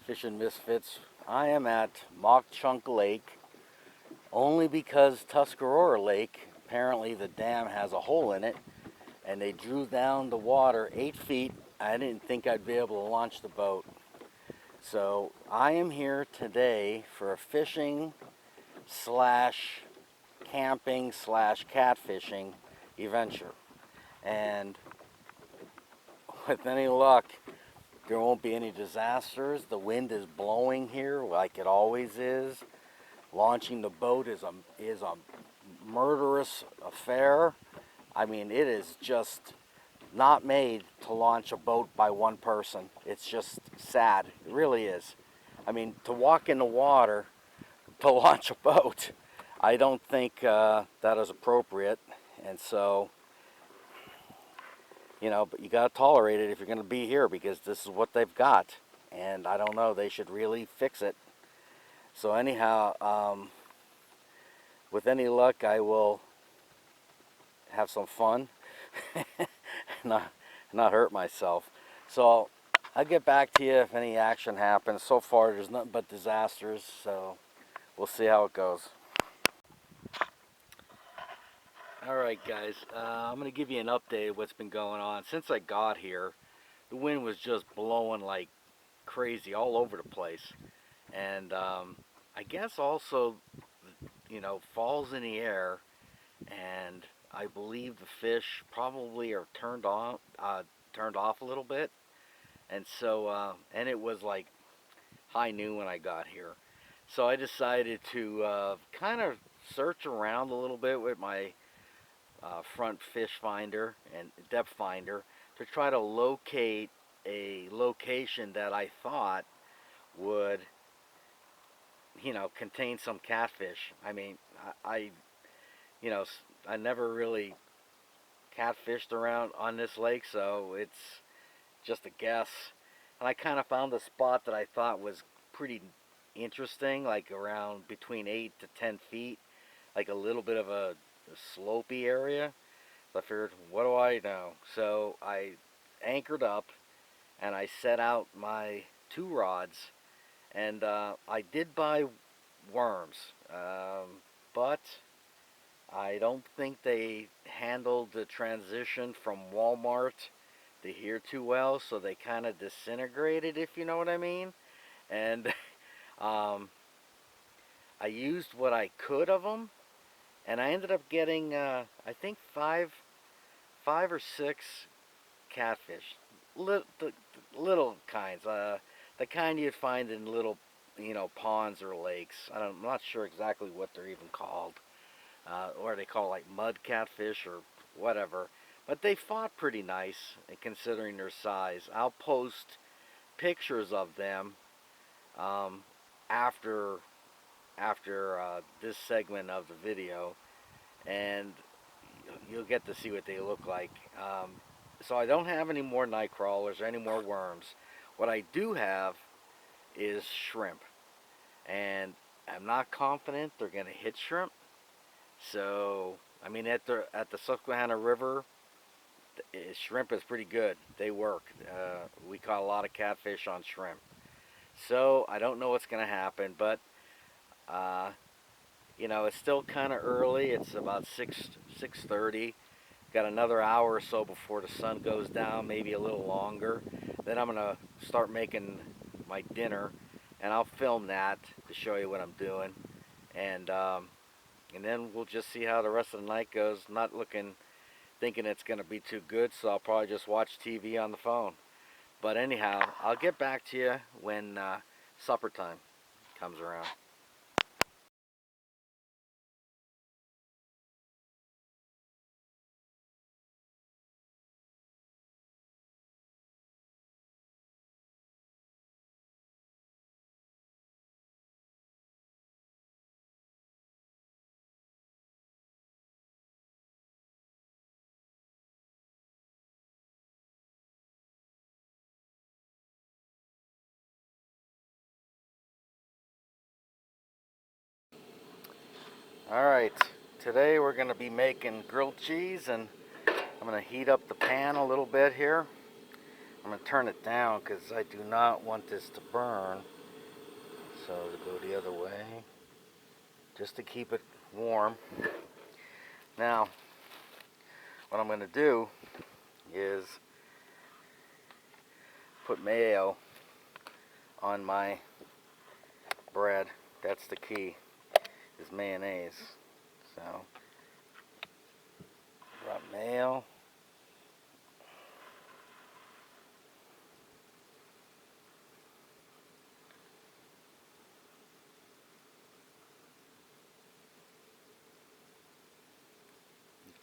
Fishing Misfits. I am at Mauch Chunck Lake only because Tuscarora Lake, apparently the dam has a hole in it and they drew down the water 8 feet. I didn't think I'd be able to launch the boat. So I am here today for a fishing slash camping slash catfishing adventure. And with any luck, there won't be any disasters. The wind is blowing here like it always is. Launching the boat is a murderous affair. I mean, it is just not made to launch a boat by one person. It's just sad. It really is. I mean, to walk in the water to launch a boat, I don't think that is appropriate. And so, but you got to tolerate it if you're going to be here because this is what they've got. And I don't know, they should really fix it. So anyhow, with any luck, I will have some fun, not hurt myself. So I'll get back to you if any action happens. So far, there's nothing but disasters, so we'll see how it goes. Alright guys, I'm going to give you an update of what's been going on. Since I got here, the wind was just blowing like crazy all over the place. And I guess also, fall's in the air, and I believe the fish probably are turned off a little bit. And so, and it was like high noon when I got here. So I decided to kind of search around a little bit with my front fish finder and depth finder to try to locate a location that I thought would, contain some catfish. I mean, I never really catfished around on this lake, so it's just a guess. And I kind of found a spot that I thought was pretty interesting, like around between 8 to 10 feet, like a little bit of a slopey area. So I figured, what do I know? So I anchored up and I set out my 2 rods, and I did buy worms, but I don't think they handled the transition from Walmart to here too well, so they kind of disintegrated, if you know what I mean. And I used what I could of them, and I ended up getting I think five or six catfish, the little kinds, the kind you'd find in little ponds or lakes. I'm not sure exactly what they're even called, or they call like mud catfish or whatever. But they fought pretty nice considering their size. I'll post pictures of them after this segment of the video, and you'll get to see what they look like. So I don't have any more night crawlers or any more worms. What I do have is shrimp, and I'm not confident they're going to hit shrimp. So I mean, at the Susquehanna River, shrimp is pretty good. They work. We caught a lot of catfish on shrimp. So I don't know what's going to happen, but it's still kind of early. It's about 6:30. Got another hour or so before the sun goes down, maybe a little longer. Then I'm gonna start making my dinner, and I'll film that to show you what I'm doing, and then we'll just see how the rest of the night goes. Not thinking it's gonna be too good, so I'll probably just watch TV on the phone. But anyhow, I'll get back to you when supper time comes around. Alright, today we're going to be making grilled cheese, and I'm going to heat up the pan a little bit here. I'm going to turn it down because I do not want this to burn. So to go the other way, just to keep it warm. Now, what I'm going to do is put mayo on my bread. That's the key, is mayonnaise. So, drop mayo.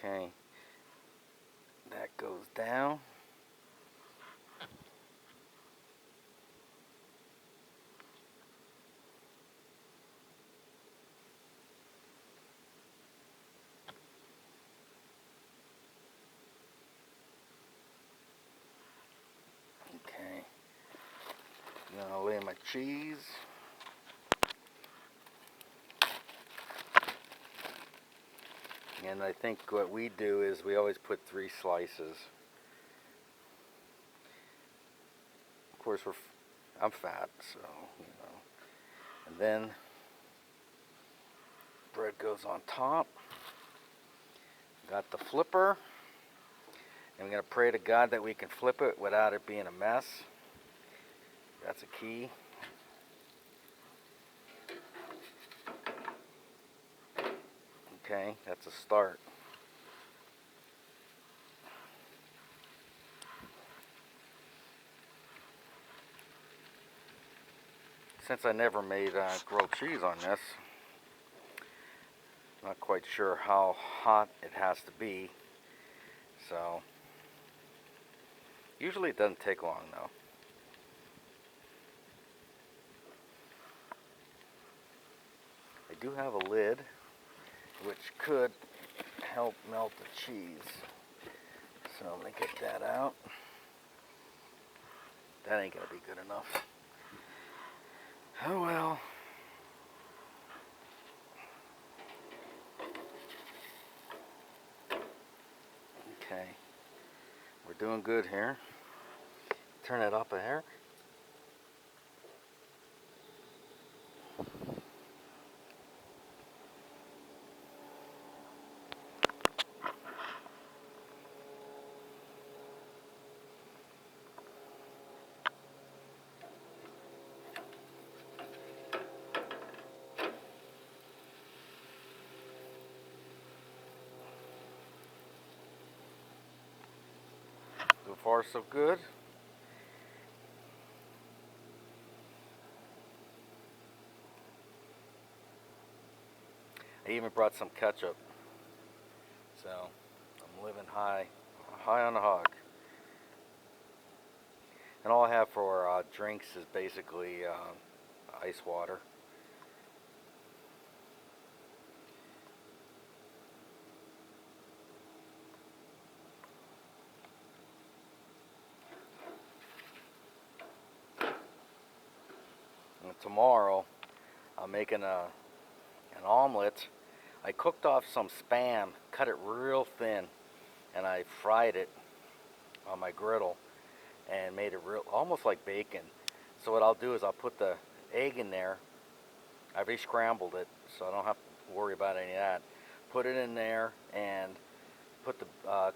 Okay, that goes down. Okay, now I'll lay my cheese. And I think what we do is we always put 3 slices. Of course, I'm fat, so, you know. And then bread goes on top. Got the flipper. And we're going to pray to God that we can flip it without it being a mess. That's a key. Okay, that's a start. Since I never made grilled cheese on this, not quite sure how hot it has to be. So, usually it doesn't take long though. I do have a lid, which could help melt the cheese. So let me get that out. That ain't gonna be good enough. Oh well. Okay. We're doing good here. Turn it up a hair. So far, so good. I even brought some ketchup. So I'm living high on the hog. And all I have for drinks is basically ice water. And tomorrow I'm making an omelet. I cooked off some Spam, cut it real thin, and I fried it on my griddle and made it real, almost like bacon. So what I'll do is I'll put the egg in there. I've already scrambled it, so I don't have to worry about any of that. Put it in there and put the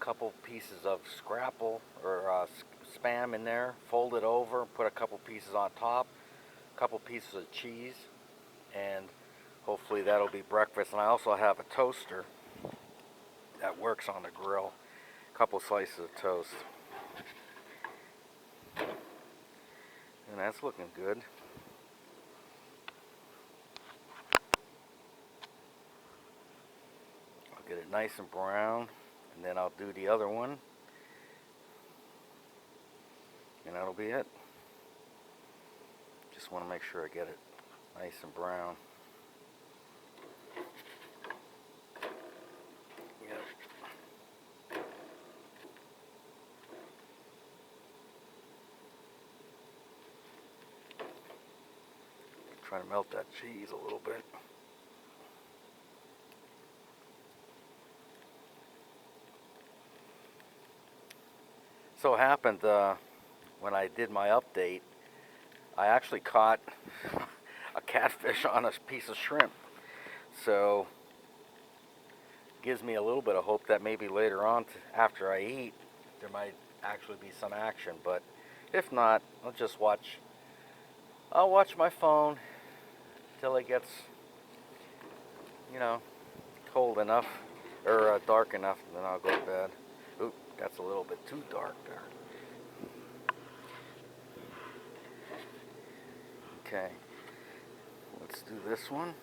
couple pieces of scrapple or Spam in there. Fold it over, put a couple pieces on top, a couple pieces of cheese, and hopefully that'll be breakfast. And I also have a toaster that works on the grill. A couple slices of toast. And that's looking good. I'll get it nice and brown, and then I'll do the other one. And that'll be it. Just want to make sure I get it nice and brown. Yep. Trying to melt that cheese a little bit. So it happened when I did my update, I actually caught a catfish on a piece of shrimp. So gives me a little bit of hope that maybe later on, after I eat, there might actually be some action. But if not, I'll watch my phone till it gets, you know, cold enough or dark enough, and then I'll go to bed. Oop, that's a little bit too dark there. Okay, let's do this one.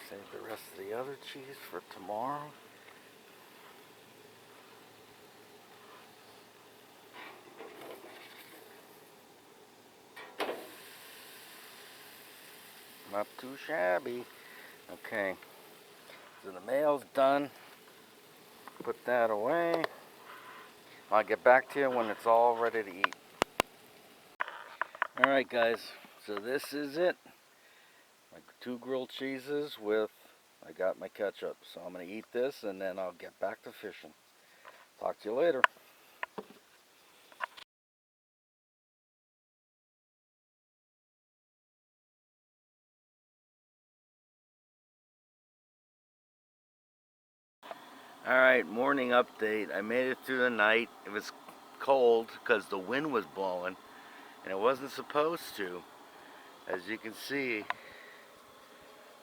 Save the rest of the other cheese for tomorrow. Not too shabby. Okay, so the mail's done. Put that away. I'll get back to you when it's all ready to eat. Alright guys, so this is it. My 2 grilled cheeses with, I got my ketchup. So I'm going to eat this and then I'll get back to fishing. Talk to you later. Alright, morning update. I made it through the night. It was cold because the wind was blowing and it wasn't supposed to. As you can see,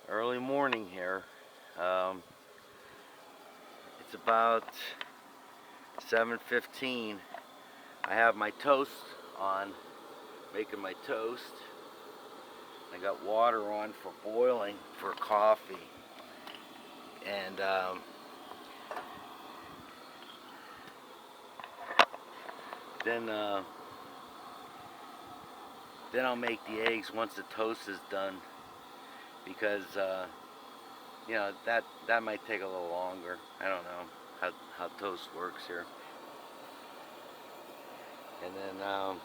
early morning here. It's about 7:15. I have my toast on, making my toast. I got water on for boiling for coffee. And then I'll make the eggs once the toast is done, because you know, that might take a little longer. I don't know how toast works here. And then I'll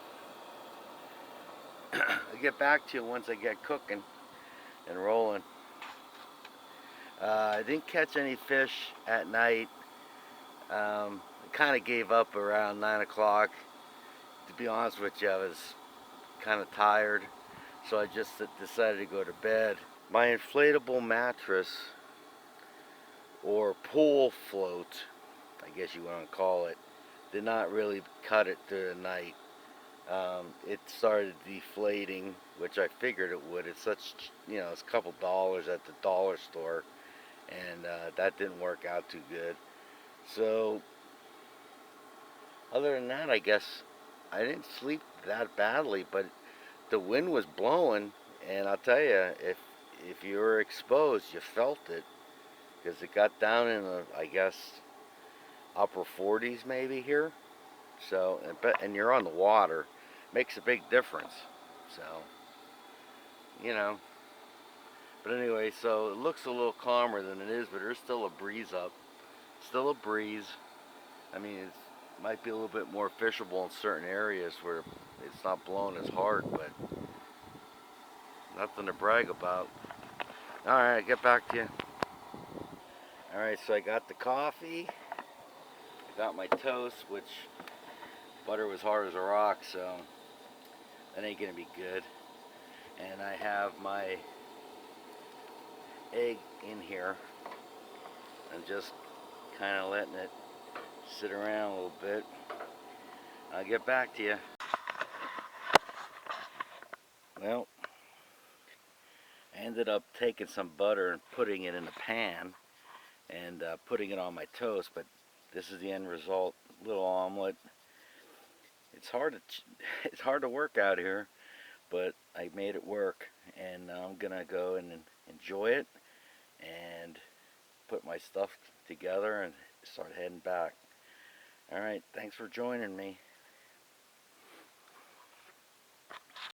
get back to you once I get cooking and rolling. I didn't catch any fish at night. I kind of gave up around 9 o'clock. To be honest with you, I was kind of tired, so I just decided to go to bed. My inflatable mattress, or pool float, I guess you want to call it, did not really cut it through the night. It started deflating, which I figured it would. It's such, you know, it's a couple dollars at the dollar store, and that didn't work out too good. So other than that, I guess I didn't sleep that badly, but the wind was blowing, and I'll tell you, if you were exposed, you felt it, because it got down in the, I guess, upper 40s maybe here. So, and you're on the water, makes a big difference. So, you know. But anyway, so it looks a little calmer than it is, but there's still a breeze up. Still a breeze. I mean, it might be a little bit more fishable in certain areas where it's not blowing as hard, but nothing to brag about. Alright, get back to you. Alright, so I got the coffee. I got my toast, which butter was hard as a rock, so that ain't gonna be good. And I have my egg in here. I'm just kind of letting it sit around a little bit. I'll get back to you. Well, I ended up taking some butter and putting it in a pan and putting it on my toast, but this is the end result. Little omelet. It's hard to work out here, but I made it work, and I'm gonna go and enjoy it and put put my stuff together and start heading back. All right, thanks for joining me.